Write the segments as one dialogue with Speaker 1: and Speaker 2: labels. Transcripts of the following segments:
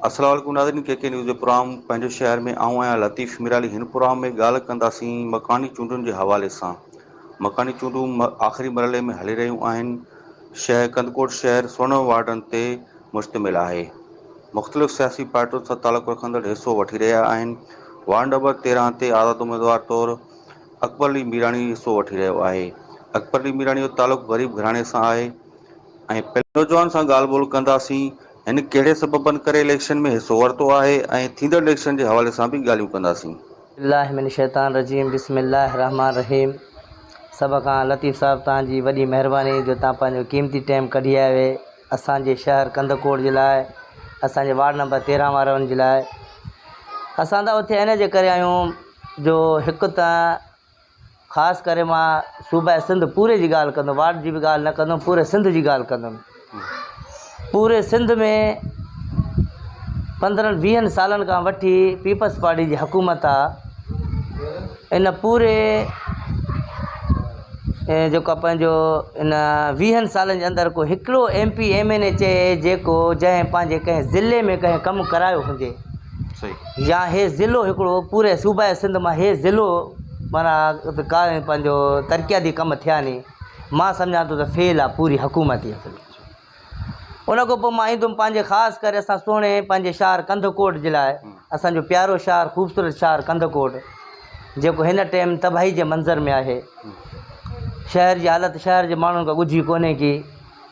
Speaker 1: अस्सलाम वालेकुम नाज़रीन, के न्यूज़ प्रोग्राम पंहिंजे शहर में आऊं आहियां लतीफ़ मीराली। हिन प्रोग्राम में ॻाल्हि कंदासीं मकानी चूंडुनि जे हवाले सां। मकानी चूंडूं आख़िरी मरहले में हली रहियूं आहिनि। शहर कंदकोट शहर 16 वार्डनि ते मुश्तमिल आहे। मुख़्तलिफ़ सियासी पार्टियुनि सां तालुक़ु रखंदड़ हिसो वठी रहिया आहिनि। वार्ड नंबर 13 ते आज़ाद उम्मीदवार तौरु अकबर अली मीराणी हिसो वठी रहियो आहे। अकबर अली मीराणी जो तालुक़ु ग़रीब घराणे सां आहे ऐं नौजवान सां ॻाल्हि ॿोल कंदासीं। हिन कहिड़े सबबनि करे इलेक्शन में हिसो वरितो आहे ऐं थींदड़ इलेक्शन जे हवाले सां बि ॻाल्हियूं कंदासीं।
Speaker 2: बिस्मिल्लाह मिन शैतान रजीम बिस्मिल्लाह रहमान रहीम। सब खां लतीफ़ साहब तव्हांजी वॾी महिरबानी जो तव्हां पंहिंजो कीमती टाइम कढी आया असांजे शहर कंदकोट जे लाइ, असांजे वार्ड नंबर 13 वारनि जे लाइ। असां त उते इन जे करे आहियूं जो हिकु त ख़ासि करे मां सूबे सिंध पूरे जी ॻाल्हि कंदुमि, वार्ड जी बि ॻाल्हि न कंदुमि, पूरे सिंध जी ॻाल्हि कंदुमि। पूरे सिंध में 15-20 सालनि खां वठी पीपल्स पार्टी जी हुकूमत आहे। इन पूरे जेको पंहिंजो इन 20 सालनि जे अंदरि को हिकिड़ो MP MNA चए जेको जंहिं पंहिंजे कंहिं ज़िले में कंहिं कमु करायो हुजे, या हे ज़िलो हिकिड़ो पूरे सूबे सिंध मां हे ज़िलो माना पंहिंजो तरक़ियाती कमु थिया नी, मां सम्झां थो त फेल आहे पूरी हुकूमत ई। उन खां पोइ मां ईंदुमि पंहिंजे ख़ासि करे असां सुहिणे पंहिंजे शहर कंदकोट जे लाइ। असांजो प्यारो शहर ख़ूबसूरत शहर कंदकोट जेको हिन टाइम तबाही जे मंज़र में आहे। शहर जी हालति शहर जे माण्हुनि खां ॻुझी कोन्हे की।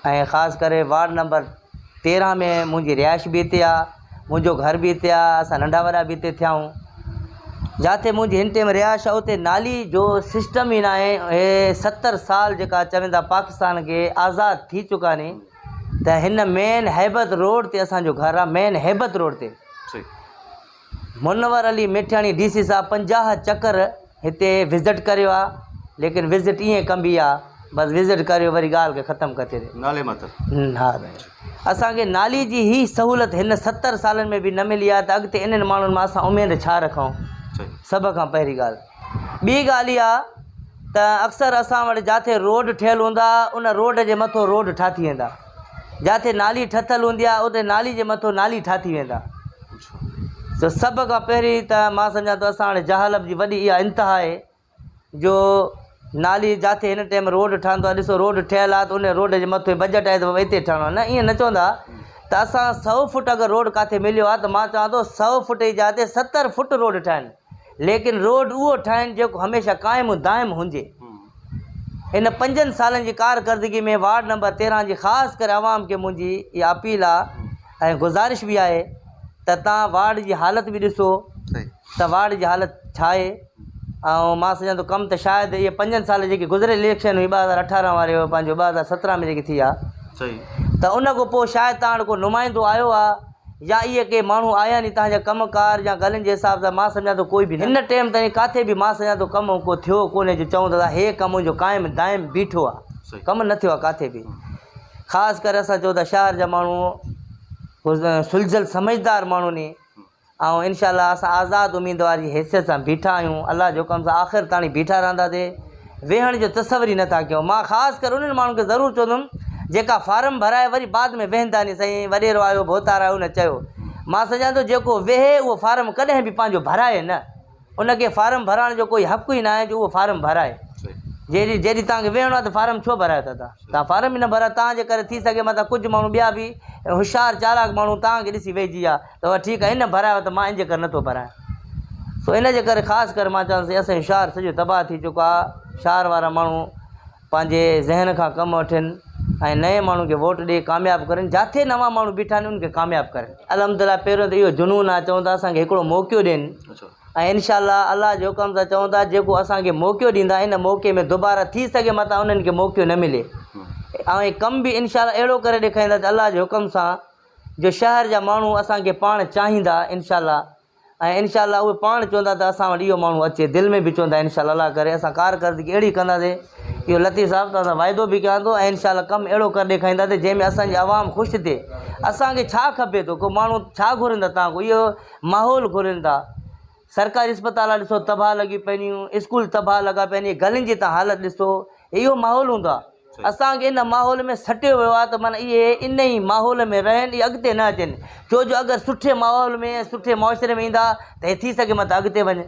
Speaker 2: ऐं ख़ासि करे वार्ड नंबर 13 में मुंहिंजी रिहाइश बि हिते आहे, मुंहिंजो घर बि हिते आहे, असां नंढा वॾा बि हिते थिया आहियूं। जिते मुंहिंजी हिन टाइम रिहाइश आहे उते नाली जो सिस्टम ई न आहे। हे 70 साल जेका चवंदा पाकिस्तान खे आज़ादु थी चुका नी, त हिन मेन हैबत रोड ते असांजो घर आहे। मेन हैबत रोड ते मुनवर अली मिठाणी DC साहब 50 चक्कर हिते विज़िट करियो आहे, लेकिन विज़िट ईअं कबी आहे, बसि विज़िट करियो वरी ॻाल्हि खे ख़तमु करे छॾे नाले मथां। हा भेण, असांखे नाली जी ई सहूलियत हिन 70 सालनि में बि न मिली आहे, त अॻिते इन्हनि माण्हुनि मां असां उमेदु छा रखूं। सभ खां पहिरीं ॻाल्हि। ॿी ॻाल्हि इहा त अक्सर असां वटि जिते रोड ठहियलु हूंदा उन रोड जे मथां रोड ठाती वेंदा, जिते नाली ठहियलु हूंदी आहे उते नाली जे मथां नाली ठाती वेंदा। त सभ खां पहिरीं त मां सम्झां थो असां हाणे जहालत जी वॾी इहा इंतिहा आहे जो नाली जिते हिन टाइम रोड ठहंदो आहे। ॾिसो रोड ठहियलु आहे त उन रोड जे मथां बजट आहे त हिते ठहणो आहे, न ईअं न चवंदा। त असां 100 फुट अगरि रोड किथे मिलियो आहे त मां चवां थो 100 फुट जी जाते 70 फुट रोड ठाहिनि, लेकिन रोड उहो ठाहिनि जेको हमेशह क़ाइमु दाइम हुजे। इन 5 सालनि जी कारकर्दगी में वार्ड नंबर 13 जी ख़ासि करे आवाम खे मुंहिंजी इहा अपील आहे ऐं गुज़ारिश बि आहे त तव्हां वार्ड जी हालति बि ॾिसो त वार्ड जी हालति छा आहे। ऐं मां सम्झां थो कमु त शायदि इहे 5 साल जेकी गुज़िरियल इलेक्शन हुई 2018 वारे पंहिंजो 2017 में जेकी थी आहे, त उन खां पोइ शायदि तव्हां वटि को नुमाइंदो आयो आहे या इहे के माण्हू आया नी तव्हांजा कमकार या ॻाल्हियुनि जे हिसाब सां। मां सम्झां थो कोई बि हिन टाइम ताईं किथे बि मां सम्झां थो कमु को थियो कोन्हे जो चऊं था हे कमु जो क़ाइमु दाइम बीठो आहे, कमु न थियो आहे किथे बि। ख़ासि करे असां चऊं था शहर जा माण्हू सुलझल समझदार माण्हू नी, ऐं इनशाला असां आज़ादु उम्मीदवार जी हैसियत सां बीठा आहियूं। अलाह जो कम सां आख़िर ताणी बीठा रहंदासीं, वेहण जो तसवर ई नथा कयूं। मां ख़ासि करे उन्हनि माण्हुनि खे ज़रूरु चवंदुमि जेका फार्म भराए वरी बाद में वेहंदा नी, साईं वॾेरो आयो भोतार आयो उन चयो। मां सम्झां थो जेको वेहे उहो फार्म कॾहिं बि पंहिंजो भराए न, उनखे फार्म भराइण जो कोई हक़ु ई न आहे जो उहो फार्म भराए। जॾहिं तव्हांखे वेहणो आहे त फार्म छो भरायो था तव्हां फार्म ई न भरायो। तव्हांजे करे थी सघे मथां कुझु माण्हू ॿिया बि होशियारु चालाक माण्हू तव्हांखे ॾिसी वेहिजी विया त ठीकु आहे इन भरायो त मां इन जे करे नथो भरायां। सो इन जे करे ख़ासि करे मां चवां असांजो शहर सॼो तबाह थी चुको आहे। शहर वारा माण्हू पंहिंजे ज़हन खां कमु वठनि ऐं नए माण्हू खे वोट ॾेई कामयाबु करनि, जिथे नवां माण्हू बीठा आहिनि उनखे कामयाबु करनि। अलहमदिल्ला पहिरियों त इहो जुनून आहे, चवंदा असांखे हिकिड़ो मौक़ो ॾियनि ऐं इनशाला अलाह जो हुकम सां चवंदा जेको असांखे मौक़ो ॾींदा इन मौक़े में दुबारा थी सघे मथां उन्हनि खे मौक़ो न मिले। ऐं कमु बि इनशाला अहिड़ो करे ॾेखारींदा त अलाह जे हुकम सां जो शहर जा माण्हू असांखे पाण चाहींदा इनशाला। ऐं इनशाला उहे पाण चवंदा त असां वटि इहो माण्हू अचे, दिलि में बि चवंदा इनशाला अलाह करे असां कारकर्दगी अहिड़ी कंदासीं। इहो लतीफ़ साहब तव्हां सां वाइदो बि कयां थो ऐं इनशाला कमु अहिड़ो करे ॾेखारींदासीं जंहिंमें असांजी आवाम ख़ुशि थिए। असांखे छा खपे थो, को माण्हू छा घुरंदा तव्हां को इहो माहौल घुरनि था। सरकारी अस्पताल ॾिसो तबाह लॻी पवंदियूं, स्कूल तबाह लॻा पिया आहिनि, गलियुनि जी तव्हां हालति ॾिसो, इहो माहौल हूंदो आहे। असांखे इन माहौल में सटियो वियो आहे त माना इहे इन ई माहौल में रहनि, इहे अॻिते न अचनि। छो जो अगरि सुठे माहौल में सुठे मुआशिरे में ईंदा त हे थी सघे मथां अॻिते वञे।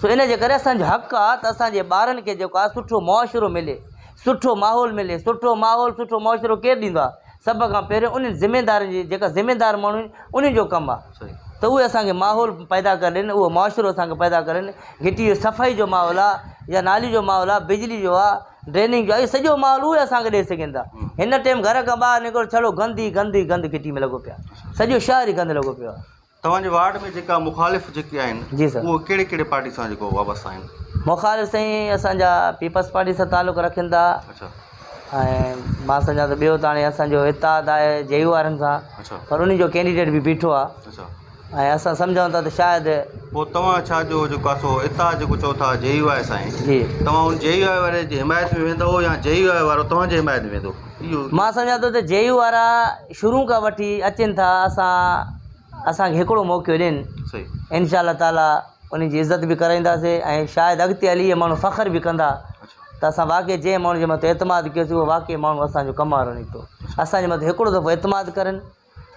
Speaker 2: सो इन जे करे असांजो हक़ु आहे त असांजे ॿारनि खे जेको आहे सुठो मुआशिरो मिले, सुठो माहौल मिले। सुठो माहौल सुठो मुआशिरो केरु ॾींदो आहे? सभ खां पहिरियों उन्हनि ज़िमेदारनि जी, जेका ज़िमेदार माण्हू आहिनि उन्हनि जो कमु आहे त उहे असांखे माहौल पैदा करे ॾियनि, उहो मुआशिरो असांखे पैदा करे ॾियनि। घिटी जो सफ़ाई जो माहौल आहे या नाली जो माहौल आहे, बिजली जो आहे, ड्रेनिंग जो आहे, इहो सॼो माहौल उहे असांखे ॾेई सघनि था। हिन टाइम घर खां ॿाहिरि निकिरो छड़ो गंद ई गंद ई गंद घिटी में लॻो पियो आहे, सॼो शहर ई गंद लॻो पियो आहे।
Speaker 1: तव्हांजे वार्ड में जेका मुखालिफ़ जेके आहिनि
Speaker 2: जी सर,
Speaker 1: उहो कहिड़े कहिड़े पार्टी सां जेको वाबस्ता आहिनि?
Speaker 2: मुखालिफ़ साईं असांजा पीपल्स पार्टी सां तालुक़ु रखनि था। ऐं मां सम्झां त ॿियो त हाणे असांजो इत्तेहाद आहे JU वारनि सां, पर उन्ही जो कैंडिडेट बि बीठो आहे। ऐं असां सम्झूं था त शायदि
Speaker 1: पोइ तव्हां छा जो जेको आहे सो इत्तेहाद जेको चओ था JUI साईं,
Speaker 2: जी
Speaker 1: तव्हां उन JUI वारे जी हिमायत में वेंदव या JUI वारो तव्हांजे हिमायत में वेंदो? इहो
Speaker 2: मां सम्झां थो त JU वारा शुरू खां वठी अचनि था, असांखे हिकिड़ो मौक़ो ॾियनि,
Speaker 1: सही
Speaker 2: इंशाअल्लाह ताला उन जी इज़त बि कराईंदासीं। ऐं शायदि अॻिते हली इहे माण्हू फ़ख़्रु बि कंदा त असां वाक़ई जंहिं माण्हू जे मथां एतमाद कयोसीं उहो वाक़ई माण्हू असांजो कमु वारो निकितो। असांजे मथां हिकिड़ो दफ़ो एतमाद करनि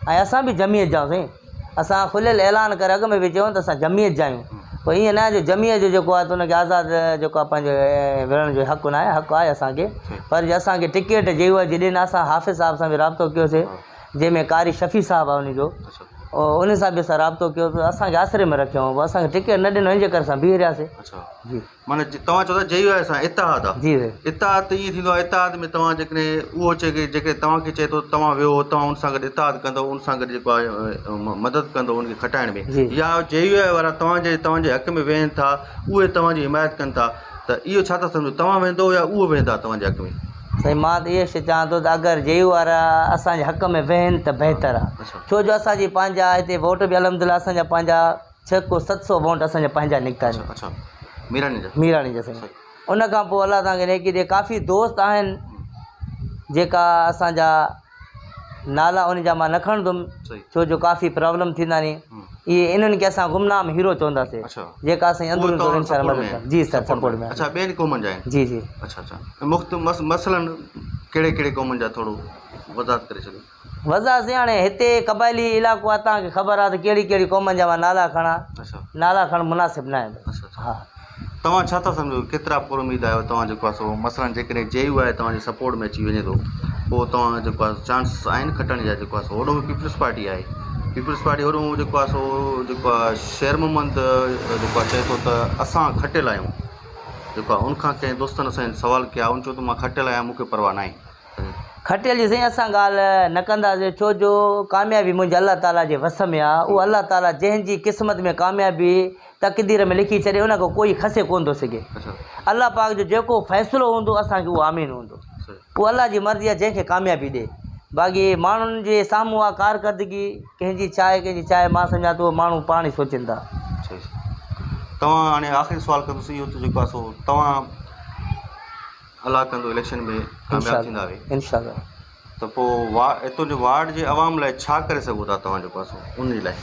Speaker 2: ऐं असां बि जमीयत जा साईं, असां खुलियल ऐलान करे अॻ में बि चयूं त असां जमीयत जा आहियूं। पोइ ईअं न आहे जो जमीयत जो जेको आहे त उनखे आज़ादु जेको आहे पंहिंजो विढ़ण जो हक़ु न आहे, हक़ु आहे असांखे, पर जे असांखे टिकेट JUI जी ॾिन। असां हाफ़िज़ साहिब सां बि राब्तो कयोसीं, जंहिंमें कारी शफ़ी साहिबु आहे उनजो, उन सां बि असां राब्तो कयो त असांखे आसिरे में रखियऊं, पोइ असांखे टिकेट न ॾिनो, इन जे करे असां बीह रहियासीं। जी
Speaker 1: माना तव्हां चओ था JUI सां इत्तेहाद आहे?
Speaker 2: जी
Speaker 1: इत्तेहाद त ईअं थींदो आहे, इत्तेहाद में तव्हां जेकॾहिं उहो जेके तव्हांखे चए थो तव्हां वियो, तव्हां उन सां गॾु इत्तेहाद कंदव, उन सां गॾु जेको आहे मदद कंदव उनखे खटाइण में, या JUI वारा तव्हांजे हक़ में वेहनि था, उहे तव्हांजी हिमायत कनि था, त इहो छा था सम्झो? तव्हां वेंदो या उहो वेंदा तव्हांजे हक़ में?
Speaker 2: साईं मां त इहा शइ चवां थो त अगरि JU वारा असांजे हक़ में वेहनि त बहितरु आहे। छो जो असांजी पंहिंजा हिते वोट बि अलहमदिल्ला असांजा पंहिंजा 600-700 वोट असांजा पंहिंजा निकिता आहिनि, मीराणी जा साईं। उन खां पोइ अलाह तव्हांखे नेकी ॾिए, काफ़ी दोस्त आहिनि जेका असांजा नाला उन जा मां न खणंदुमि, छो जो काफ़ी प्रॉब्लम थींदा नी। इहे इन्हनि खे असां गुमनाम हीरो चवंदासीं, जेका असांजी अंदरूनी इंशाअल्लाह। जी सर, सपोर्ट में।
Speaker 1: अच्छा, ॿियनि क़ौमनि जा आहिनि?
Speaker 2: जी जी।
Speaker 1: अच्छा, मुख़्तलिफ़ मसलन कहिड़े कहिड़े क़ौमनि जा थोरो वज़ाहत करे छॾियो।
Speaker 2: वज़ाहत हाणे हिते क़बाइली इलाइक़ो आहे, तव्हांखे ख़बर आहे त कहिड़ी कहिड़ी क़ौमनि जा मां नाला खणां, नाला खणणु मुनासिबु न आहे। हा,
Speaker 1: तव्हां छा था सम्झो, केतिरा पुर उमीद आहियो तव्हां जेको आहे सो मसलन जेकॾहिं JUI तव्हांजे सपोर्ट में अची वञे थो, पोइ तव्हां जेको आहे चांसिस आहिनि खटण जा? जेको आहे सो होॾो बि पीपल्स पार्टी आहे, पीपल्स पार्टी होॾो जेको आहे सो जेको आहे शेर मोहम्मद जेको आहे चए थो त असां खटियल आहियूं, जेको आहे उनखां कंहिं दोस्तनि असांखे सवाल कया, उन चयो त मां खटियल आहियां, मूंखे परवाह न आहे।
Speaker 2: खटियल जी साईं असां ॻाल्हि न कंदासीं, छो जो कामयाबी मुंहिंजे अल्लाह ताला जे वस में आहे। उहो अल्लाह ताला जंहिंजी क़िस्मत में कामयाबी तक़दीर में लिखी छॾे उन खां कोई खसे कोन थो सघे। अल्लाह पाक जो जेको फ़ैसिलो हूंदो असांखे उहो आमीन हूंदो, उहो अल्लाह जी मर्ज़ी आहे जंहिंखे कामयाबी ॾिए। बाक़ी माण्हुनि जे साम्हूं आहे कारकर्दगी कंहिंजी छा आहे कंहिंजी छा आहे, मां सम्झां थो माण्हू पाण ई सोचनि था।
Speaker 1: तव्हां हाणे आख़िरी सुवालु कंदुसि इहो त जेको आहे सो तव्हां अलाह कंदो इलेक्शन में कामयाबु थींदा
Speaker 2: इंशाअल्लाह,
Speaker 1: त पोइ हितां जो वार्ड जे अवाम लाइ छा करे सघो था तव्हां जेको आहे सो उन लाइ?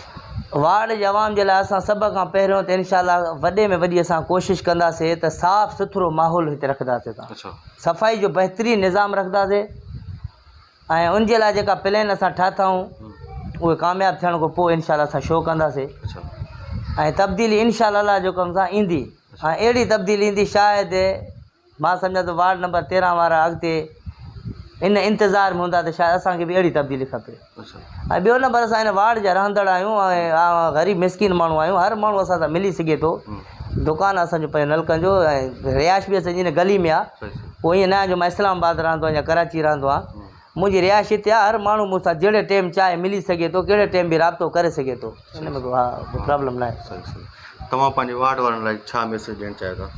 Speaker 2: वार्ड जे अवाम जे लाइ असां सभ खां पहिरियों त इंशाअल्लाह वॾे में वॾी असां कोशिशि कंदासीं त साफ़ु सुथिरो माहौल हिते रखंदासीं, सफ़ाई जो बहितरीनु निज़ाम रखंदासीं। ऐं उनजे लाइ जेका प्लान असां ठाता आहियूं उहे कामयाबु थियण खां पोइ इंशाअल्लाह असां शो कंदासीं। ऐं तब्दीली इंशाअल्लाह जो कम सां ईंदी, ऐं अहिड़ी तब्दीली ईंदी शायदि मां सम्झां थो वार्ड नंबर 13 वारा अॻिते इन इंतज़ार में हूंदा त शायदि असांखे बि अहिड़ी तब्दीली खपे। ऐं ॿियो नंबर असां हिन वार्ड जा रहंदड़ आहियूं ऐं ग़रीब मिसकिन माण्हू आहियूं, हर माण्हू असां सां मिली सघे थो। दुकानु असांजो पंहिंजो नलकनि जो, ऐं रिहाइश बि असांजी हिन गली में आहे। पोइ ईअं न आहे जो मां इस्लामाबाद रहंदो आहियां या कराची रहंदो आहियां, मुंहिंजी रिहाइश हिते आहे। हर माण्हू मूंसां जहिड़े टाइम चाहे मिली सघे थो, कहिड़े टाइम बि राब्तो करे सघे थो, हिन में हा प्रॉब्लम न आहे।
Speaker 1: तव्हां पंहिंजे वार्ड वारनि लाइ छा मैसेज ॾियणु चाहियो था?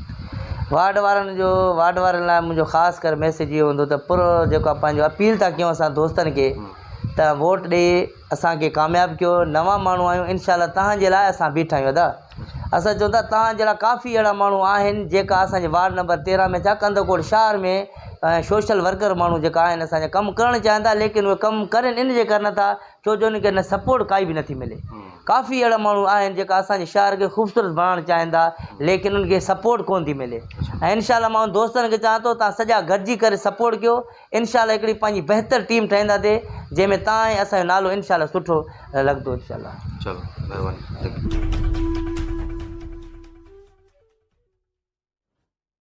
Speaker 2: वार्ड वारनि लाइ मुंहिंजो ख़ासि करे मैसेज इहो हूंदो त पूरो जेको आहे पंहिंजो अपील था कयूं असां दोस्तनि खे त वोट ॾेई असांखे कामयाबु कयो। नवां माण्हू आहियूं, इंशाअल्लाह तव्हांजे लाइ असां बीठा आहियूं। दादा असां चऊं था तव्हांजे लाइ काफ़ी अहिड़ा माण्हू आहिनि जेका असांजे वार्ड नंबर 13 में छा कंदकोट शहर में सोशल वर्कर माण्हू जेका आहिनि असांजा कमु करणु चाहिनि था, लेकिन उहे कमु करनि इन जे करे नथा छो जो उनखे न सपोर्ट काई बि नथी मिले। काफ़ी अहिड़ा माण्हू आहिनि जेका असांजे शहर खे ख़ूबसूरत बणाइणु चाहिनि था, लेकिन उनखे सपोर्ट कोन थी मिले। ऐं इनशाला मां दोस्तनि खे चवां थो तव्हां सॼा गॾिजी करे सपोर्ट कयो। इनशाला हिकिड़ी पंहिंजी बहितर टीम ठाहींदासीं जंहिंमें तव्हां ऐं असांजो नालो इनशाला सुठो लॻंदो इनशाला।
Speaker 1: चलो महिरबानी।